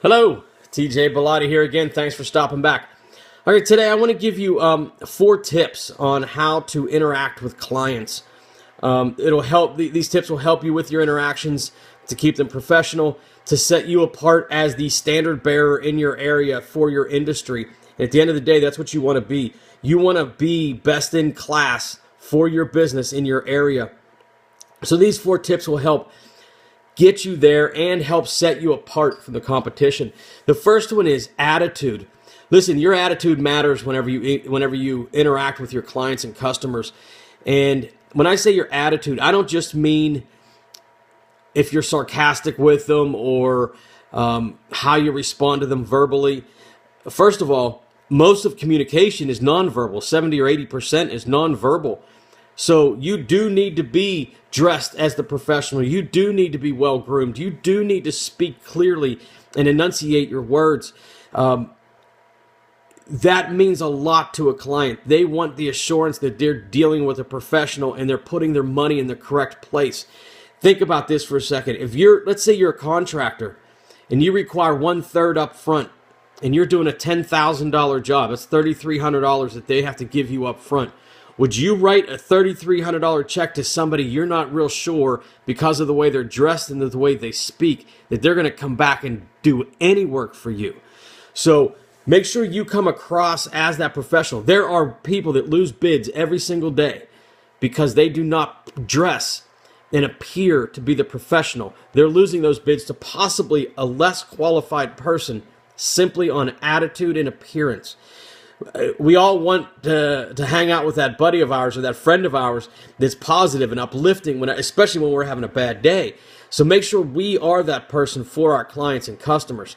Hello, TJ Bellotti here again. Thanks for stopping back. All right, today I want to give you 4 tips on how to interact with clients. It'll help. These tips will help you with your interactions to keep them professional, to set you apart as the standard bearer in your area for your industry. And at the end of the day, that's what you want to be. You want to be best in class for your business in your area. So these 4 tips will help get you there and help set you apart from the competition. The first one is attitude. Listen, your attitude matters whenever you interact with your clients and customers. And when I say your attitude, I don't just mean if you're sarcastic with them or how you respond to them verbally. First of all, most of communication is nonverbal. 70 or 80% is nonverbal. So you do need to be dressed as the professional. You do need to be well groomed. You do need to speak clearly and enunciate your words. That means a lot to a client. They want the assurance that they're dealing with a professional and they're putting their money in the correct place. Think about this for a second. Let's say you're a contractor and you require 1/3 up front and you're doing a $10,000 job. That's $3,300 that they have to give you up front. Would you write a $3,300 check to somebody you're not real sure, because of the way they're dressed and the way they speak, that they're going to come back and do any work for you? So make sure you come across as that professional. There are people that lose bids every single day because they do not dress and appear to be the professional. They're losing those bids to possibly a less qualified person simply on attitude and appearance. We all want to hang out with that buddy of ours or that friend of ours that's positive and uplifting, especially when we're having a bad day. So make sure we are that person for our clients and customers.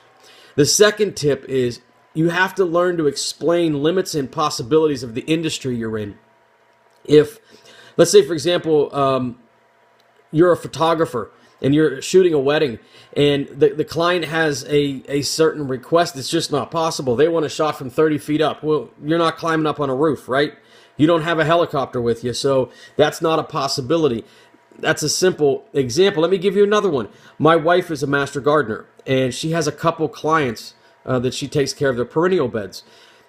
The second tip is you have to learn to explain limits and possibilities of the industry you're in. If, let's say, for example, you're a photographer and you're shooting a wedding and the client has a certain request that's just not possible. They want a shot from 30 feet up. Well, you're not climbing up on a roof, right? You don't have a helicopter with you, so that's not a possibility. That's a simple example. Let me give you another one. My wife is a master gardener, and she has a couple clients that she takes care of their perennial beds.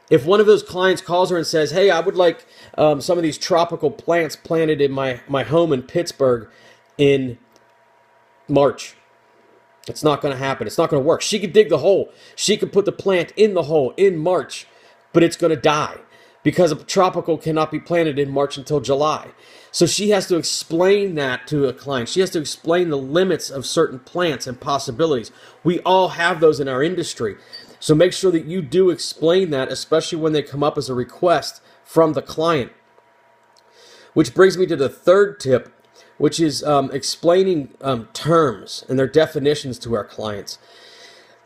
If one of those clients calls her and says, hey, I would like some of these tropical plants planted in my home in Pittsburgh in March. It's not going to happen. It's not going to work. She could dig the hole. She could put the plant in the hole in March, but it's going to die because a tropical cannot be planted in March until July. So she has to explain that to a client. She has to explain the limits of certain plants and possibilities. We all have those in our industry. So make sure that you do explain that, especially when they come up as a request from the client. Which brings me to the third tip, which is explaining terms and their definitions to our clients.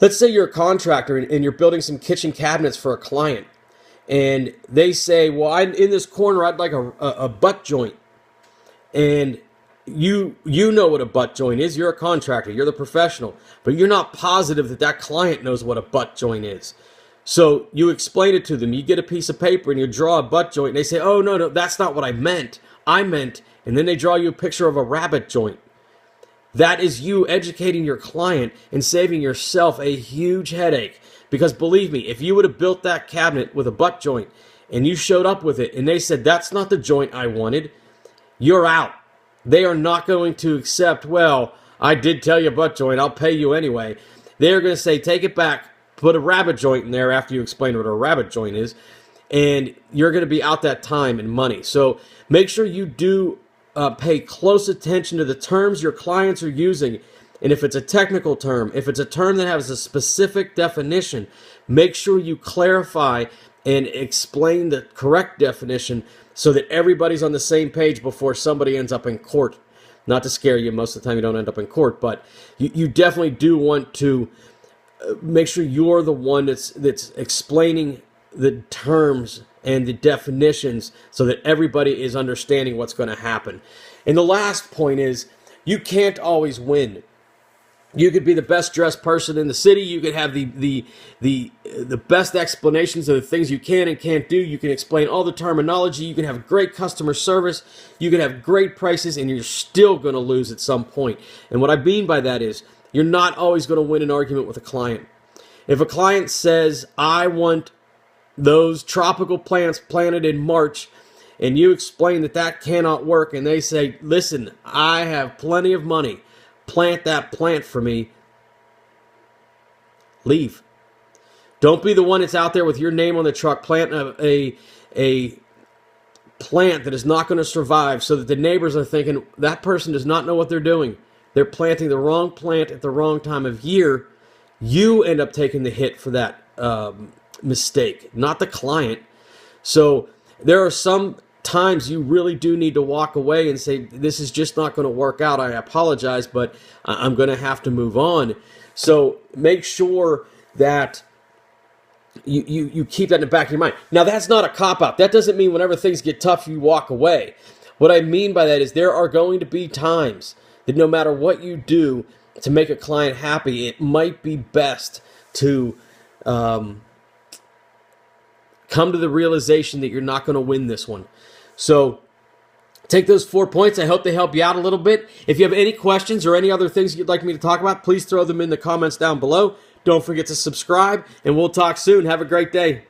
Let's say you're a contractor and you're building some kitchen cabinets for a client, and they say, well, in this corner, I'd like a butt joint. And you know what a butt joint is. You're a contractor. You're the professional. But you're not positive that client knows what a butt joint is. So you explain it to them. You get a piece of paper and you draw a butt joint, and they say, oh, no, that's not what I meant. I meant... And then they draw you a picture of a rabbit joint. That is you educating your client and saving yourself a huge headache. Because believe me, if you would have built that cabinet with a butt joint and you showed up with it and they said, that's not the joint I wanted, you're out. They are not going to accept, well, I did tell you butt joint, I'll pay you anyway. They're going to say, take it back, put a rabbit joint in there after you explain what a rabbit joint is, and you're going to be out that time and money. So make sure you do pay close attention to the terms your clients are using. And if it's a technical term, if it's a term that has a specific definition, make sure you clarify and explain the correct definition so that everybody's on the same page before somebody ends up in court. Not to scare you, most of the time you don't end up in court, but you definitely do want to make sure you're the one that's explaining the terms and the definitions so that everybody is understanding what's going to happen. And the last point is, you can't always win. You could be the best dressed person in the city. You could have the best explanations of the things you can and can't do. You can explain all the terminology. You can have great customer service. You can have great prices, and you're still going to lose at some point. And what I mean by that is, you're not always going to win an argument with a client. If a client says, I want those tropical plants planted in March, and you explain that that cannot work, and they say, listen, I have plenty of money, plant that plant for me, leave. Don't be the one that's out there with your name on the truck planting a plant that is not going to survive, so that the neighbors are thinking that person does not know what they're doing. They're planting the wrong plant at the wrong time of year. You end up taking the hit for that mistake, not the client. So there are some times you really do need to walk away and say, this is just not going to work out. I apologize, but I'm going to have to move on. So make sure that you keep that in the back of your mind. Now, that's not a cop-out. That doesn't mean whenever things get tough, you walk away. What I mean by that is there are going to be times that no matter what you do to make a client happy, it might be best to come to the realization that you're not going to win this one. So take those 4 points. I hope they help you out a little bit. If you have any questions or any other things you'd like me to talk about, please throw them in the comments down below. Don't forget to subscribe, and we'll talk soon. Have a great day.